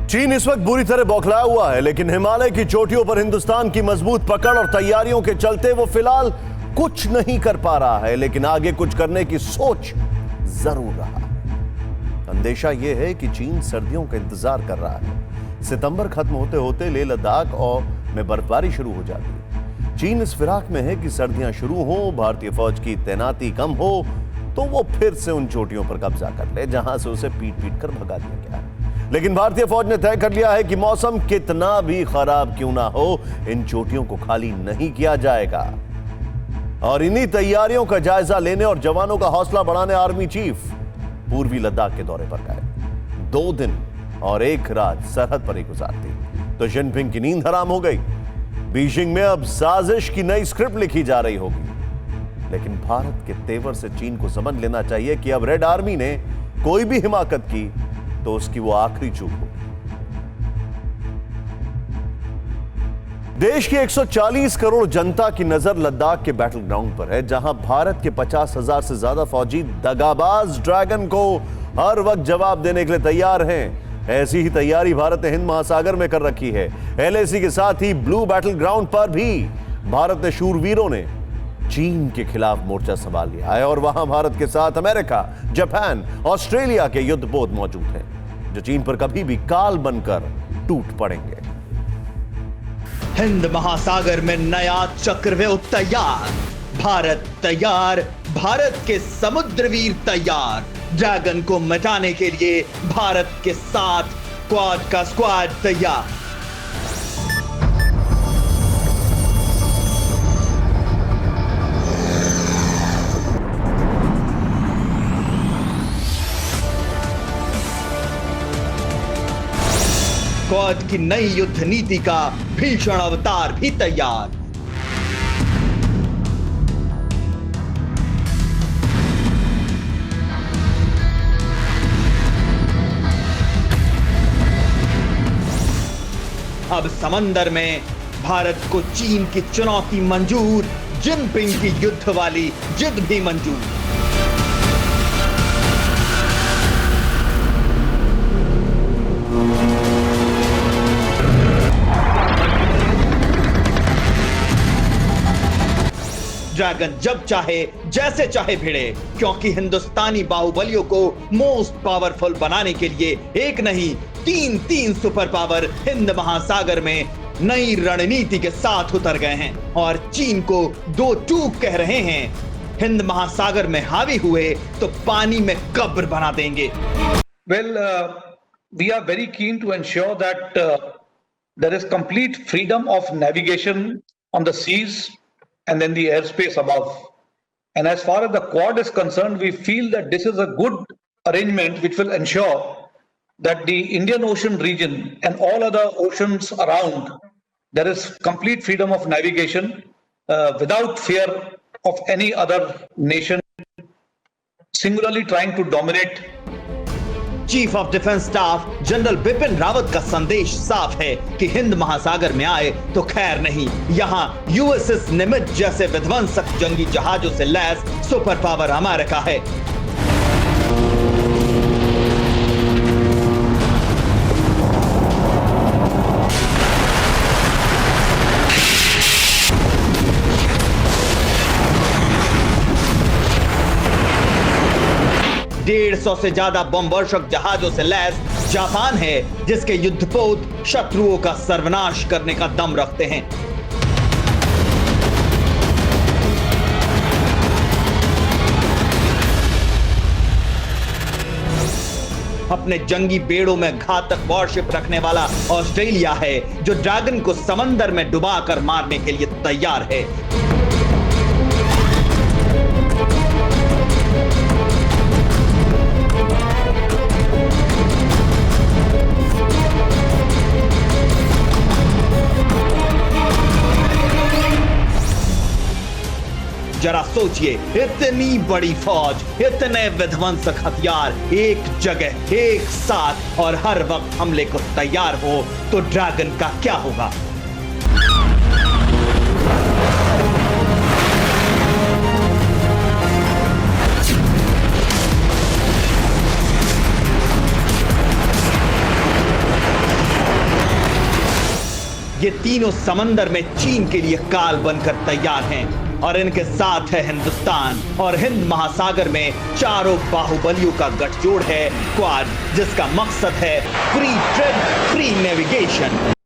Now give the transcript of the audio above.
चीन इस वक्त बुरी तरह बौखलाया हुआ है, लेकिन हिमालय की चोटियों पर हिंदुस्तान की मजबूत पकड़ और तैयारियों के चलते वो फिलहाल कुछ नहीं कर पा रहा है, लेकिन आगे कुछ करने की सोच जरूर रहा। अंदेशा यह है कि चीन सर्दियों का इंतजार कर रहा है। सितंबर खत्म होते होते लेह लद्दाख और में बर्फबारी शुरू हो जाती है। चीन इस फिराक में है कि सर्दियां शुरू हो, भारतीय फौज की तैनाती कम हो तो वो फिर से उन चोटियों पर कब्जा कर ले जहां से उसे पीट पीट कर भगा दिया गया है। लेकिन भारतीय फौज ने तय कर लिया है कि मौसम कितना भी खराब क्यों ना हो, इन चोटियों को खाली नहीं किया जाएगा। और इन्हीं तैयारियों का जायजा लेने और जवानों का हौसला बढ़ाने आर्मी चीफ पूर्वी लद्दाख के दौरे पर गए। 2 दिन और 1 रात सरहद पर ही गुजारती तो जिनपिंग की नींद हराम हो गई। बीजिंग में अब साजिश की नई स्क्रिप्ट लिखी जा रही होगी, लेकिन भारत के तेवर से चीन को समझ लेना चाहिए कि अब रेड आर्मी ने कोई भी हिमाकत की तो उसकी वो आखिरी चूक होगी। देश की 140 करोड़ जनता की नजर लद्दाख के बैटल ग्राउंड पर है, जहां भारत के 50,000 से ज्यादा फौजी दगाबाज ड्रैगन को हर वक्त जवाब देने के लिए तैयार हैं। ऐसी ही तैयारी भारत ने हिंद महासागर में कर रखी है। एलएसी के साथ ही ब्लू बैटल ग्राउंड पर भी भारत ने शूरवीरों ने चीन के खिलाफ मोर्चा संभाल लिया है और वहां भारत के साथ अमेरिका, जापान, ऑस्ट्रेलिया के युद्धपोत मौजूद हैं, जो चीन पर कभी भी काल बनकर टूट पड़ेंगे। हिंद महासागर में नया चक्रव्यूह तैयार, भारत तैयार, भारत के समुद्रवीर तैयार। ड्रैगन को मिटाने के लिए भारत के साथ क्वाड का स्क्वाड तैयार। क्वाड की नई युद्ध नीति का भीषण अवतार भी तैयार। अब समंदर में भारत को चीन की चुनौती मंजूर, जिनपिंग की युद्ध वाली जिद भी मंजूर। ड्रैगन जब चाहे जैसे चाहे भिड़े, क्योंकि हिंदुस्तानी बाहुबलियों को मोस्ट पावरफुल बनाने के लिए एक नहीं 3 सुपर पावर हिंद महासागर में नई रणनीति के साथ उतर गए हैं और चीन को 2 टूक कह रहे हैं। हिंद महासागर में हावी हुए तो पानी में कब्र बना देंगे। Well, we are very keen to ensure that there is complete freedom of navigation on the seas and then the airspace above. And as far as the Quad is concerned, we feel that this is a good arrangement which will ensure that the Indian Ocean region and all other oceans around, there is complete freedom of navigation without fear of any other nation singularly trying to dominate. Chief of defence staff general Bipin Rawat का संदेश साफ है कि हिंद महासागर में आए तो खैर नहीं। यहाँ यूएसएस निमित्त जैसे विध्वंसक जंगी जहाजों से लैस सुपर पावर अमेरिका है। डेढ़ 150 से ज्यादा बमवर्षक जहाजों से लैस जापान है, जिसके युद्धपोत शत्रुओं का सर्वनाश करने का दम रखते हैं। अपने जंगी बेड़ों में घातक वॉरशिप रखने वाला ऑस्ट्रेलिया है, जो ड्रैगन को समंदर में डुबाकर मारने के लिए तैयार है। जरा सोचिए, इतनी बड़ी फौज, इतने विध्वंसक हथियार एक जगह एक साथ और हर वक्त हमले को तैयार हो तो ड्रैगन का क्या होगा? ये तीनों समंदर में चीन के लिए काल बनकर तैयार हैं और इनके साथ है हिंदुस्तान और हिंद महासागर में चारों बाहुबलियों का गठजोड़ है क्वाड, जिसका मकसद है फ्री ट्रेड, फ्री नेविगेशन।